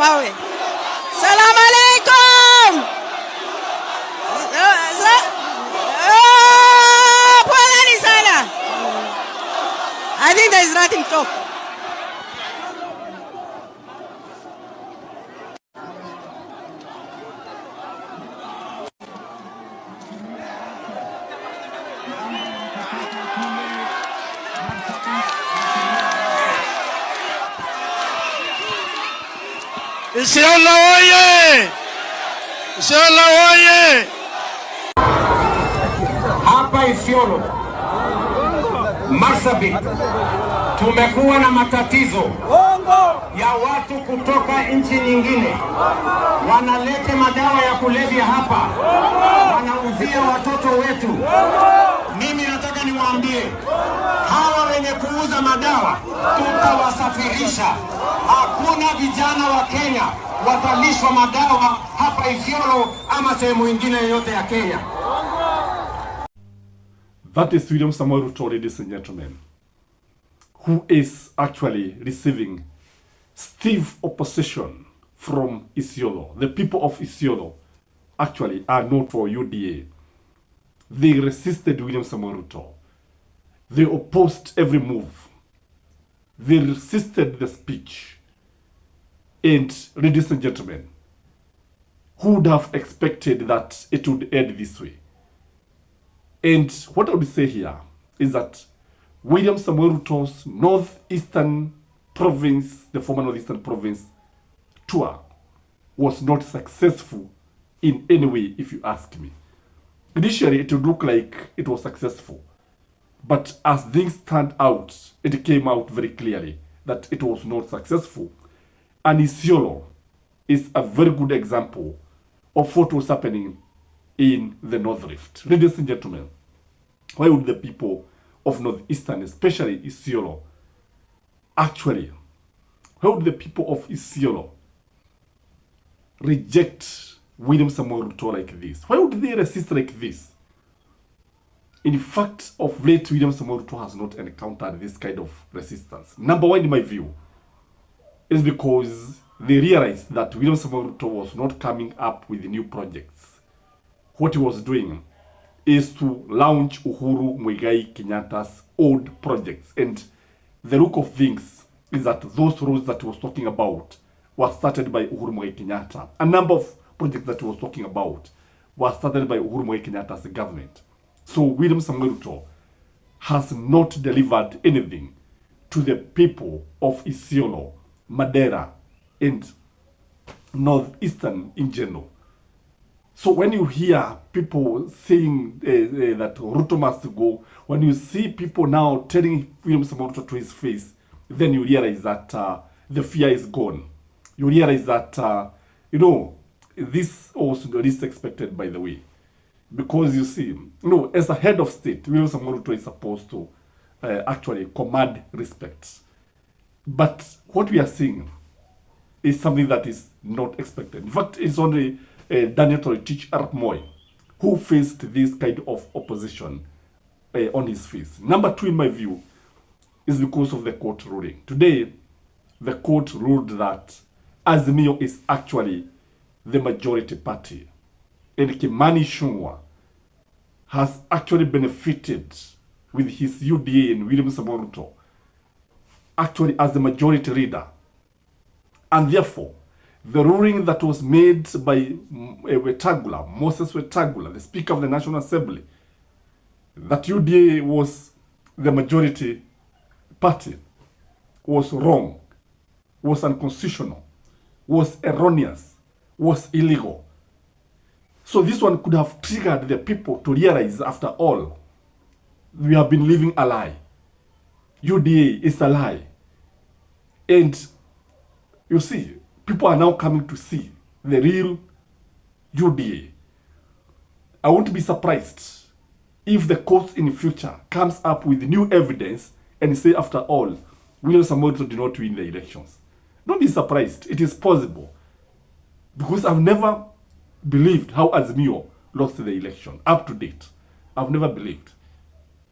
mawe. Salam alaikum. Poleni sana. I think there is nothing to talk. Isiolo oye! Isiolo oye! Hapa Isiolo, Marsabit, tumekuwa na matatizo ya watu kutoka nchi nyingine wanalete madawa ya kulevya hapa, wanauzia watoto wetu. Mimi nataka niwaambie hawa wenye kuuza madawa tutawasafirisha. Hakuna vijana wa Kenya watalishwa madawa hapa Isiolo ama sehemu nyingine yoyote ya Kenya. That is William Samoei Ruto, ladies and gentlemen, who is actually receiving stiff opposition from Isiolo. The people of Isiolo actually are not for UDA. They resisted William Samoei Ruto. They opposed every move. They resisted the speech. And ladies and gentlemen, who would have expected that it would end this way? And what I would say here is that William Samoei Ruto's northeastern province, the former northeastern province tour, was not successful in any way, if you ask me. Initially, it would look like it was successful. But as things turned out, it came out very clearly that it was not successful. And Isiolo is a very good example of what was happening in the North Rift. Ladies and gentlemen, why would the people of Northeastern, especially Isiolo, actually, why would the people of Isiolo reject William Samoei Ruto like this? Why would they resist like this? In fact, of late, William Samoei Ruto has not encountered this kind of resistance. Number one, in my view, is because they realized that William Samoei Ruto was not coming up with new projects. What he was doing is to launch Uhuru Muigai Kenyatta's old projects. And the look of things is that those roads that he was talking about were started by Uhuru Muigai Kenyatta. A number of projects that he was talking about were started by Uhuru Muigai Kenyatta's government. So William Samoei Ruto has not delivered anything to the people of Isiolo, Madera, and Northeastern in general. So when you hear people saying that Ruto must go, when you see people now telling William Samoei Ruto to his face, then you realize that the fear is gone. You realize that, this was the least expected, by the way. Because you see, as a head of state, William Samoei Ruto is supposed to actually command respect. But what we are seeing is something that is not expected. In fact, it's only Daniel Toroitich Arap Moi who faced this kind of opposition on his face. Number two, in my view, is because of the court ruling. Today, the court ruled that Azimio is actually the majority party. And Kimani Ichung'wah has actually benefited with his UDA and William Samoei Ruto actually as the majority leader. And therefore, the ruling that was made by Moses Wetangula, the Speaker of the National Assembly, that UDA was the majority party, was wrong, was unconstitutional, was erroneous, was illegal. So this one could have triggered the people to realize, after all, we have been living a lie. UDA is a lie. And you see, people are now coming to see the real UDA. I won't be surprised if the court in the future comes up with new evidence and say, after all, William Samoei Ruto did not win the elections. Don't be surprised. It is possible. Because I've never believed how Azimio lost the election up to date. I've never believed.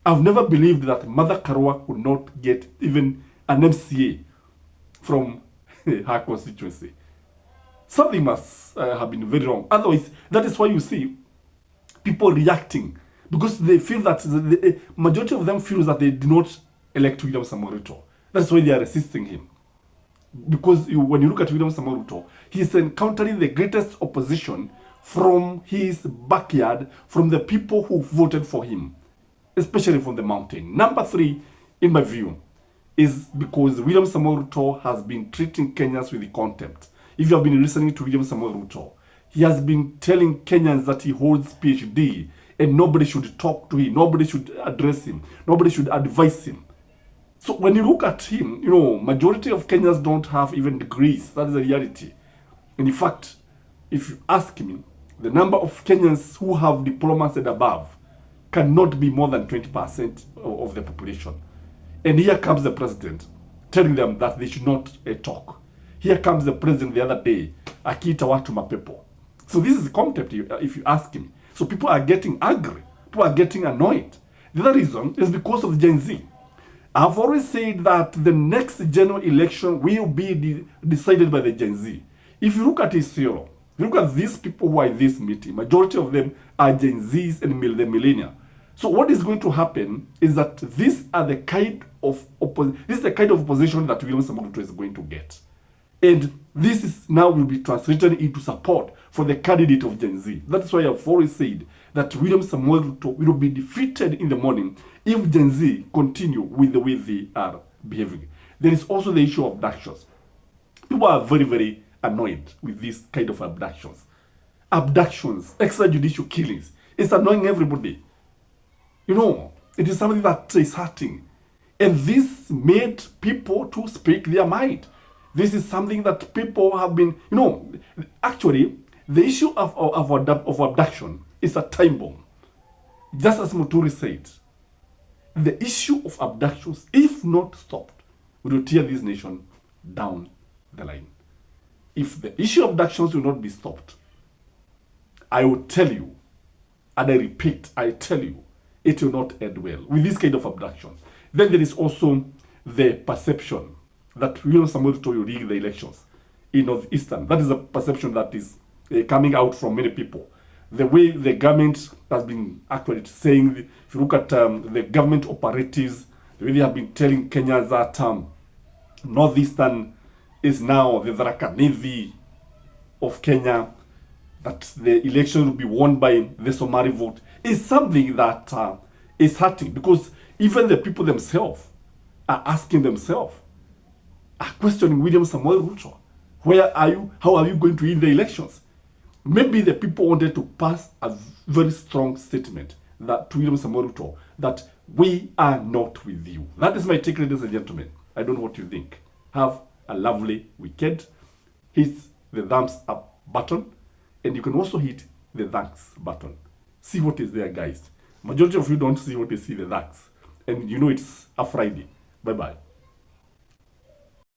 I've never believed that Mother Karua could not get even an MCA from her constituency. Something must have been very wrong. Otherwise, that is why you see people reacting, because they feel that the majority of them feels that they did not elect William Samoei Ruto. That's why they are resisting him. Because when you look at William Samoei Ruto, he's encountering the greatest opposition from his backyard, from the people who voted for him, especially from the mountain. Number 3, in my view, is because William Samoei Ruto has been treating Kenyans with contempt. If you have been listening to William Samoei Ruto, he has been telling Kenyans that he holds PhD and nobody should talk to him, nobody should address him, nobody should advise him. So when you look at him, you know, majority of Kenyans don't have even degrees. That is the reality. And in fact, if you ask me, the number of Kenyans who have diplomas and above cannot be more than 20% of the population. And here comes the president telling them that they should not talk. Here comes the president the other day, akiita watu mapepo. So this is contempt, if you ask me. So people are getting angry. People are getting annoyed. The other reason is because of Gen Z. I've always said that the next general election will be decided by the Gen Z. If you look at Isiolo, look at these people who are in this meeting, majority of them are Gen Zs and the millennials. So what is going to happen is that these are the kind of opposition that William Samoei Ruto is going to get. And this is now will be translated into support for the candidate of Gen Z. That's why I've always said that William Samoei Ruto will be defeated in the morning if Gen Z continue with the way they are behaving. There is also the issue of abductions. People are very, very annoyed with this kind of abductions. Abductions, extrajudicial killings. It's annoying everybody. You know, it is something that is hurting. And this made people to speak their mind. This is something that people have been, you know, actually, the issue of abduction is a time bomb. Just as Muturi said, the issue of abductions, if not stopped, will tear this nation down the line. If the issue of abductions will not be stopped, I will tell you, and I repeat, I tell you, it will not end well with this kind of abductions. Then there is also the perception that William Samoei Ruto will rig the elections in Northeastern. That is a perception that is coming out from many people. The way the government has been actually saying, if you look at the government operatives, the way they have been telling Kenyans that Northeastern is now the Tharaka Nithi of Kenya, that the election will be won by the Somali vote, is something that is hurting, because even the people themselves are asking themselves, are questioning William Samoei Ruto. Where are you? How are you going to win the elections? Maybe the people wanted to pass a very strong statement that to William Samoei Ruto that we are not with you. That is my take, ladies and gentlemen. I don't know what you think. Have a lovely weekend. Hit the thumbs up button, and you can also hit the thanks button. See what is there, guys. Majority of you don't see what is the thanks, and you know it's a Friday. Bye bye.